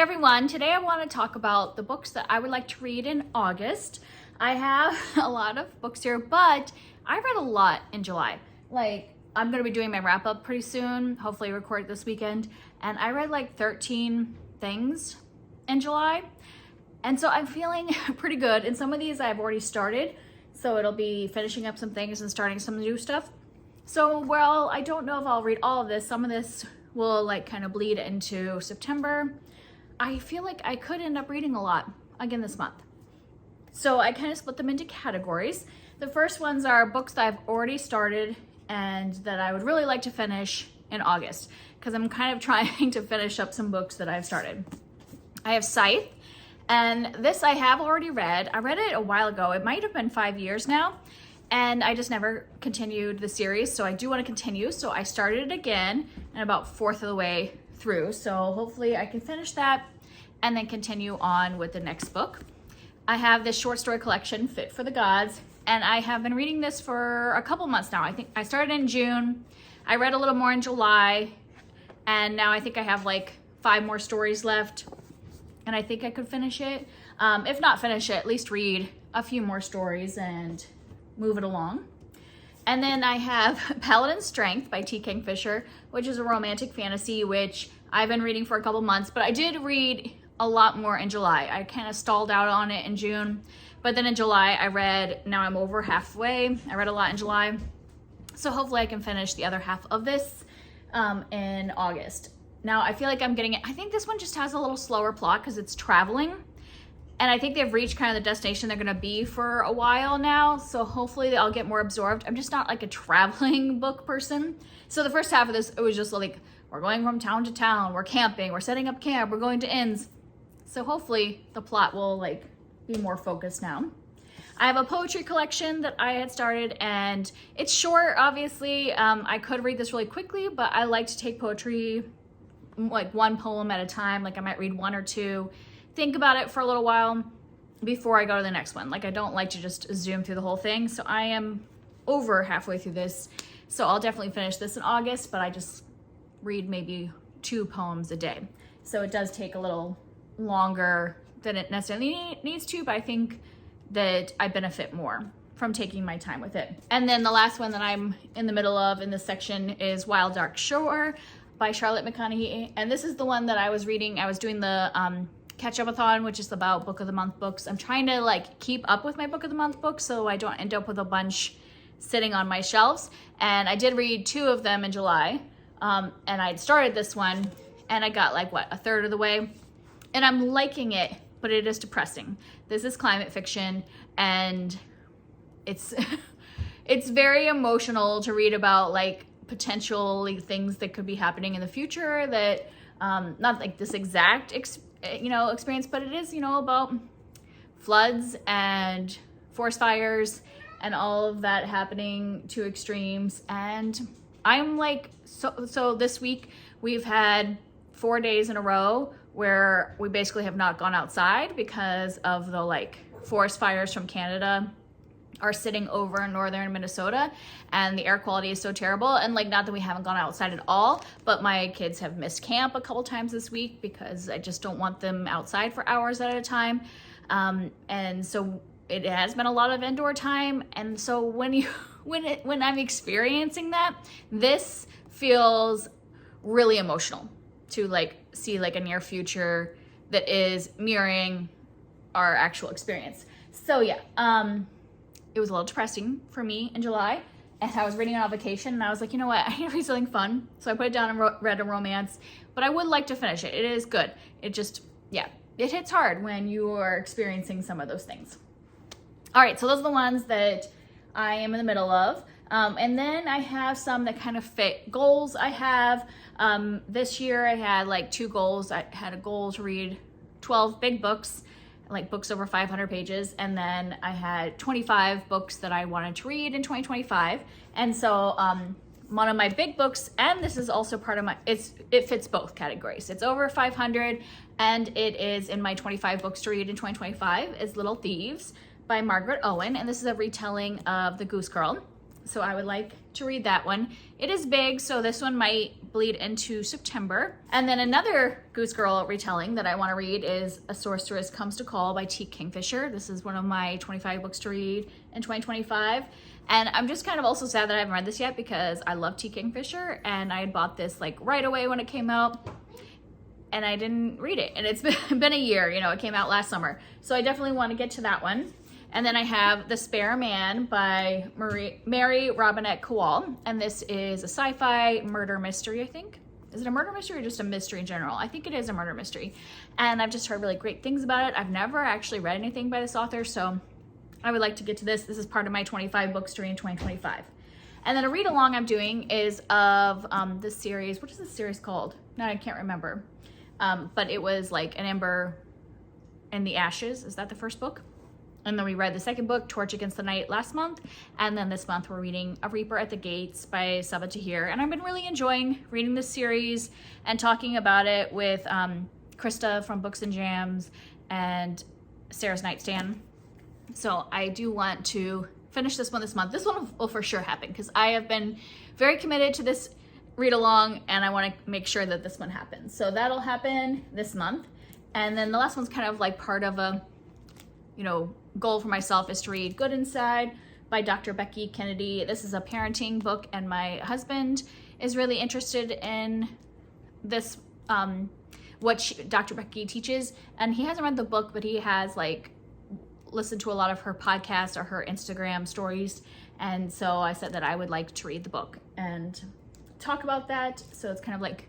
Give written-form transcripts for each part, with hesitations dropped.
everyone, today I want to talk about the books that I would like to read in August. I have a lot of books here, but I read a lot in July. I'm going to be doing my wrap up pretty soon, hopefully record this weekend, and I read like 13 things in July. And so I'm feeling pretty good. And some of these I've already started, so it'll be finishing up some things and starting some new stuff. So while I don't know if I'll read all of this, some of this will kind of bleed into September. I feel like I could end up reading a lot again this month. So I kind of split them into categories. The first ones are books that I've already started and that I would really like to finish in August, because I'm kind of trying to finish up some books that I've started. I have Scythe, and this I have already read. I read it a while ago. It might have been 5 years now, and I just never continued the series, so I do want to continue. So I started it again and about fourth of the way through, so hopefully I can finish that and then continue on with the next book. I have this short story collection, Fit for the Gods, and I have been reading this for a couple months now. I think I started in June, I read a little more in July, and now I think I have like 5 more stories left, and I think I could finish it. If not finish it, at least read a few more stories and move it along. And then I have Paladin's Strength by T. Kingfisher, which is a romantic fantasy, which I've been reading for a couple months, but I did read a lot more in July. I kind of stalled out on it in June, but then in July I read, now I'm over halfway. I read a lot in July. So hopefully I can finish the other half of this in August. Now I feel like I'm getting it. I think this one just has a little slower plot because it's traveling. And I think they've reached kind of the destination they're gonna be for a while now. So hopefully I'll get more absorbed. I'm just not like a traveling book person. So the first half of this, it was just like, we're going from town to town, we're camping, we're setting up camp, we're going to inns. So hopefully the plot will be more focused now. I have a poetry collection that I had started, and it's short, obviously. I could read this really quickly, but I like to take poetry like one poem at a time. Like I might read 1 or 2, think about it for a little while before I go to the next one. Like I don't like to just zoom through the whole thing. So I am over halfway through this. So I'll definitely finish this in August, but I just read maybe 2 poems a day. So it does take a little longer than it necessarily needs to, but I think that I benefit more from taking my time with it. And then the last one that I'm in the middle of in this section is Wild Dark Shore by Charlotte McConaughey. And this is the one that I was reading. I was doing the catch-up-a-thon, which is about book of the month books. I'm trying to keep up with my book of the month books so I don't end up with a bunch sitting on my shelves. And I did read 2 of them in July. And I'd started this one and I got a third of the way. And I'm liking it, but it is depressing. This is climate fiction, and it's it's very emotional to read about potential things that could be happening in the future that not like this exact experience, but it is about floods and forest fires and all of that happening to extremes. And I'm so this week we've had 4 days in a row where we basically have not gone outside because of the forest fires from Canada are sitting over in northern Minnesota, and the air quality is so terrible. And not that we haven't gone outside at all, but my kids have missed camp a couple times this week because I just don't want them outside for hours at a time. And so it has been a lot of indoor time. And so when I'm experiencing that, this feels really emotional to see a near future that is mirroring our actual experience. So yeah, it was a little depressing for me in July, and I was reading it on vacation, and I was like, you know what, I need to read something fun. So I put it down and read a romance, but I would like to finish it. It is good. It just, yeah, it hits hard when you are experiencing some of those things. All right, so those are the ones that I am in the middle of. And then I have some that kind of fit goals I have. This year I had 2 goals. I had a goal to read 12 big books, books over 500 pages. And then I had 25 books that I wanted to read in 2025. And so one of my big books, and this is also part of it fits both categories. It's over 500, and it is in my 25 books to read in 2025, is Little Thieves by Margaret Owen. And this is a retelling of The Goose Girl. So I would like to read that one. It is big, so this one might bleed into September. And then another Goose Girl retelling that I want to read is A Sorceress Comes to Call by T. Kingfisher. This is one of my 25 books to read in 2025. And I'm just kind of also sad that I haven't read this yet because I love T. Kingfisher and I had bought this like right away when it came out and I didn't read it. And it's been a year, you know, it came out last summer. So I definitely want to get to that one. And then I have The Spare Man by Mary Robinette Kowal. And this is a sci-fi murder mystery, I think. Is it a murder mystery or just a mystery in general? I think it is a murder mystery. And I've just heard really great things about it. I've never actually read anything by this author, so I would like to get to this. This is part of my 25 books to read in 2025. And then a read along I'm doing is of this series. What is this series called? No, I can't remember. But it was like An Ember in the Ashes. Is that the first book? And then we read the second book, Torch Against the Night, last month. And then this month we're reading A Reaper at the Gates by Sabaa Tahir. And I've been really enjoying reading this series and talking about it with Krista from Books and Jams and Sarah's Nightstand. So I do want to finish this one this month. This one will for sure happen because I have been very committed to this read along and I want to make sure that this one happens. So that'll happen this month. And then the last one's kind of like part of a, you know, goal for myself is to read Good Inside by Dr. Becky Kennedy. This is a parenting book and my husband is really interested in this, what Dr. Becky teaches. And he hasn't read the book, but he has like listened to a lot of her podcasts or her Instagram stories. And so I said that I would like to read the book and talk about that. So it's kind of like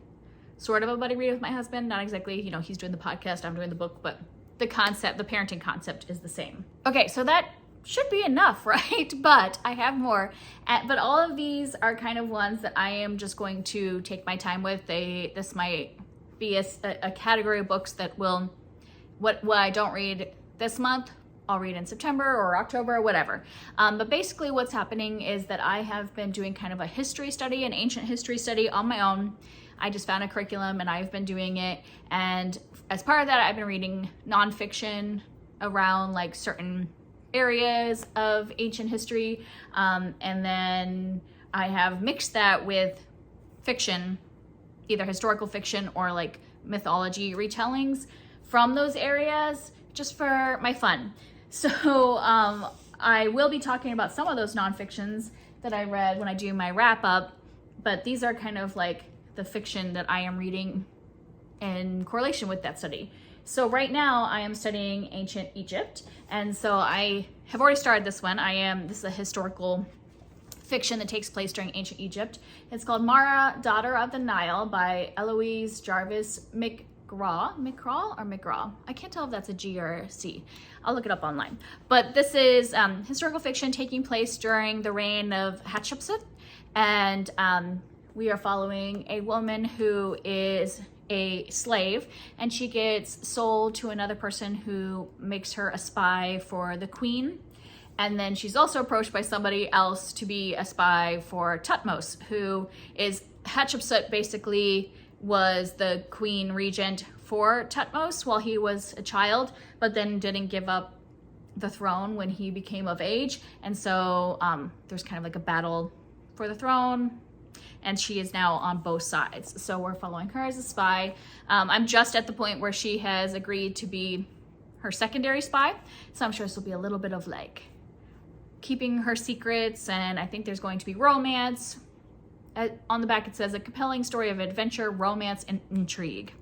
sort of a buddy read with my husband. Not exactly, you know, he's doing the podcast, I'm doing the book, but the concept, the parenting concept is the same. Okay, so that should be enough, right? But I have more. But all of these are kind of ones that I am just going to take my time with. This might be a category of books that will, what I don't read this month, I'll read in September or October or whatever. But basically what's happening is that I have been doing kind of a history study, an ancient history study on my own. I just found a curriculum and I've been doing it. And as part of that, I've been reading nonfiction around like certain areas of ancient history. And then I have mixed that with fiction, either historical fiction or like mythology retellings from those areas just for my fun. So I will be talking about some of those nonfictions that I read when I do my wrap up, but these are kind of like the fiction that I am reading in correlation with that study. So right now I am studying ancient Egypt. And so I have already started this one. This is a historical fiction that takes place during ancient Egypt. It's called Mara, Daughter of the Nile by Eloise Jarvis McGraw. I can't tell if that's a G or a C. I'll look it up online. But this is historical fiction taking place during the reign of Hatshepsut. And we are following a woman who is a slave and she gets sold to another person who makes her a spy for the queen. And then she's also approached by somebody else to be a spy for Tutmos, who is Hatshepsut basically was the queen regent for Tutmos while he was a child, but then didn't give up the throne when he became of age. And so there's kind of like a battle for the throne. And she is now on both sides. So we're following her as a spy. I'm just at the point where she has agreed to be her secondary spy. So I'm sure this will be a little bit of like keeping her secrets. And I think there's going to be romance. On the back it says a compelling story of adventure, romance, and intrigue.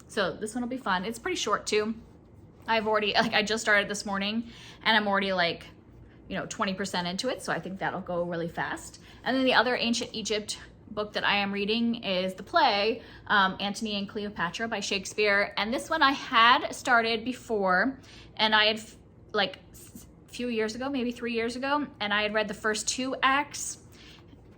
So this one will be fun. It's pretty short too. I just started this morning and I'm already like, 20% into it. So I think that'll go really fast. And then the other ancient Egypt book that I am reading is the play, Antony and Cleopatra by Shakespeare. And this one I had started before and I had like a few years ago, maybe 3 years ago. And I had read the first 2 acts.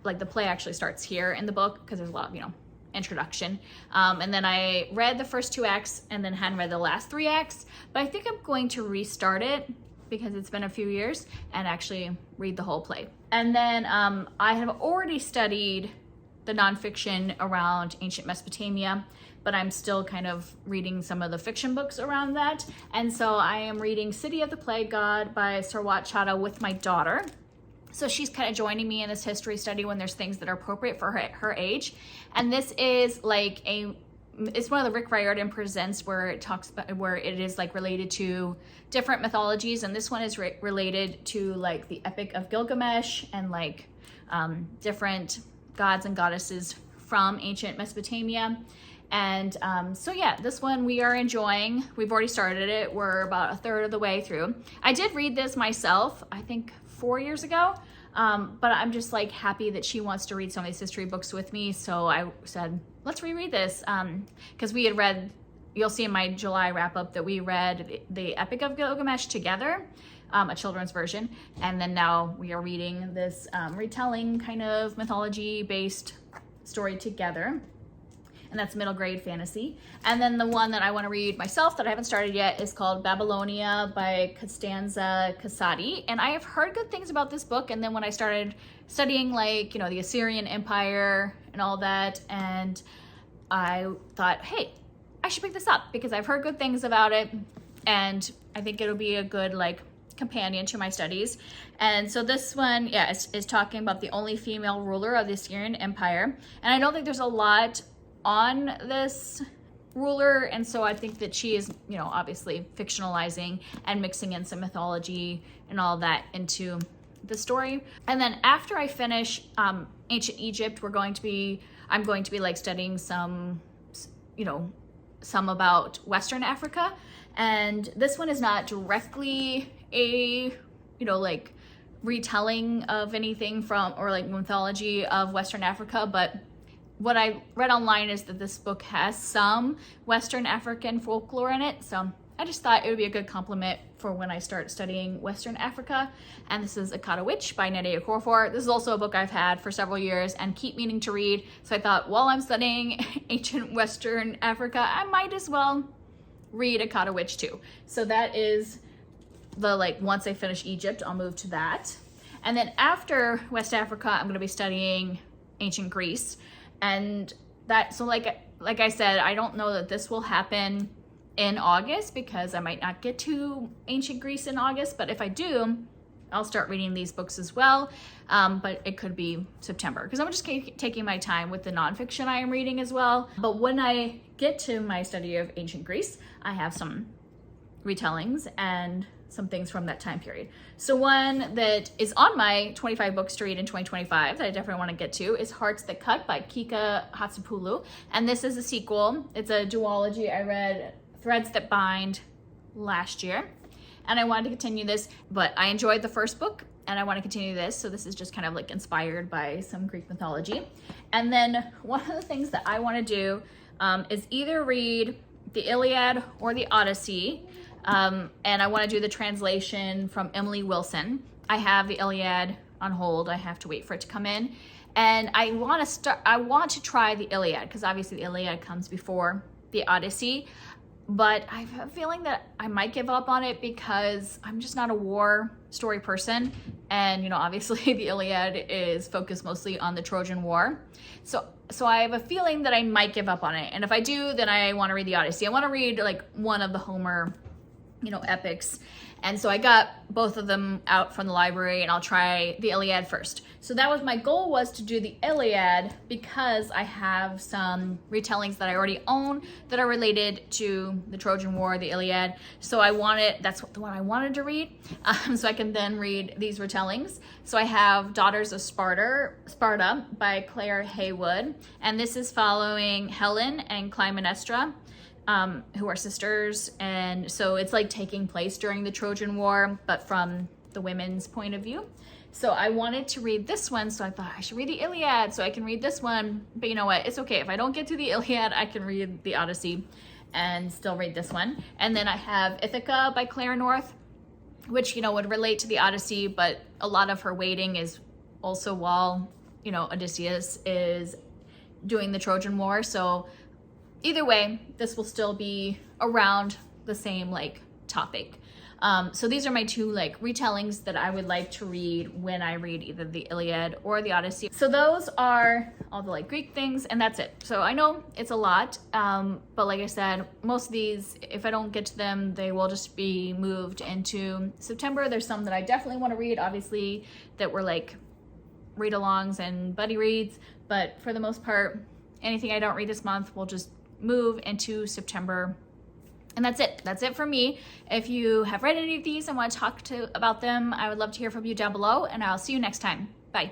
Like the play actually starts here in the book because there's a lot of, introduction. And then I read the first 2 acts and then hadn't read the last 3 acts. But I think I'm going to restart it because it's been a few years and actually read the whole play. And then I have already studied the nonfiction around ancient Mesopotamia, but I'm still kind of reading some of the fiction books around that. And so I am reading City of the Plague God by Sarwat Chadha with my daughter. So she's kind of joining me in this history study when there's things that are appropriate for her age. And this is like it's one of the Rick Riordan Presents where it talks about, where it is like related to different mythologies. And this one is related to like the Epic of Gilgamesh and like different gods and goddesses from ancient Mesopotamia. And so yeah, this one we are enjoying. We've already started it. We're about a third of the way through. I did read this myself, I think 4 years ago, but I'm just like happy that she wants to read some of these history books with me. So I said, let's reread this, because we had read, you'll see in my July wrap up that we read the Epic of Gilgamesh together, a children's version, and then now we are reading this retelling kind of mythology based story together. And that's middle grade fantasy. And then the one that I want to read myself that I haven't started yet is called Babylonia by Costanza Casati. And I have heard good things about this book. And then when I started studying like, the Assyrian Empire and all that, and I thought, hey, I should pick this up because I've heard good things about it. And I think it'll be a good like companion to my studies. And so this one, is talking about the only female ruler of the Assyrian Empire. And I don't think there's a lot on this ruler, and so I think that she is, obviously fictionalizing and mixing in some mythology and all that into the story. And then after I finish ancient Egypt, I'm going to be like studying some about Western Africa. And this one is not directly a like retelling of anything from or like mythology of Western Africa, but what I read online is that this book has some Western African folklore in it. So I just thought it would be a good complement for when I start studying Western Africa. And this is Akata Witch by Nnedi Okorafor. This is also a book I've had for several years and keep meaning to read. So I thought while I'm studying ancient Western Africa, I might as well read Akata Witch too. So that is the once I finish Egypt, I'll move to that. And then after West Africa, I'm going to be studying ancient Greece. And that, so like I said, I don't know that this will happen in August because I might not get to ancient Greece in August, but if I do, I'll start reading these books as well. But it could be September because I'm just taking my time with the nonfiction I am reading as well. But when I get to my study of ancient Greece, I have some retellings and some things from that time period. So one that is on my 25 books to read in 2025 that I definitely want to get to is Hearts That Cut by Kika Hatsupulu. And this is a sequel. It's a duology. I read Threads That Bind last year and I wanted to continue this, but I enjoyed the first book and I want to continue this. So this is just kind of like inspired by some Greek mythology. And then one of the things that I want to do is either read the Iliad or the Odyssey. And I want to do the translation from Emily Wilson. I have the Iliad on hold. I have to wait for it to come in. And I want to try the Iliad because obviously the Iliad comes before the Odyssey. But I have a feeling that I might give up on it because I'm just not a war story person. And, obviously the Iliad is focused mostly on the Trojan War. So I have a feeling that I might give up on it. And if I do, then I want to read the Odyssey. I want to read like one of the Homer epics. And so I got both of them out from the library and I'll try the Iliad first. So that was my goal, was to do the Iliad because I have some retellings that I already own that are related to the Trojan War, the Iliad. So that's the one I wanted to read. So I can then read these retellings. So I have Daughters of Sparta by Claire Haywood. And this is following Helen and Clytemnestra, who are sisters, and so it's like taking place during the Trojan War, but from the women's point of view. So I wanted to read this one, so I thought I should read the Iliad so I can read this one. But you know what? It's okay. If I don't get to the Iliad, I can read the Odyssey and still read this one. And then I have Ithaca by Claire North, which, would relate to the Odyssey, but a lot of her waiting is also while, Odysseus is doing the Trojan War. So either way, this will still be around the same topic. So these are my two like retellings that I would like to read when I read either the Iliad or the Odyssey. So those are all the like Greek things, and that's it. So I know it's a lot, but like I said, most of these, if I don't get to them, they will just be moved into September. There's some that I definitely want to read, obviously, that were like read-alongs and buddy reads, but for the most part, anything I don't read this month will just move into September. And that's it. That's it for me. If you have read any of these and want to talk about them, I would love to hear from you down below, and I'll see you next time. Bye.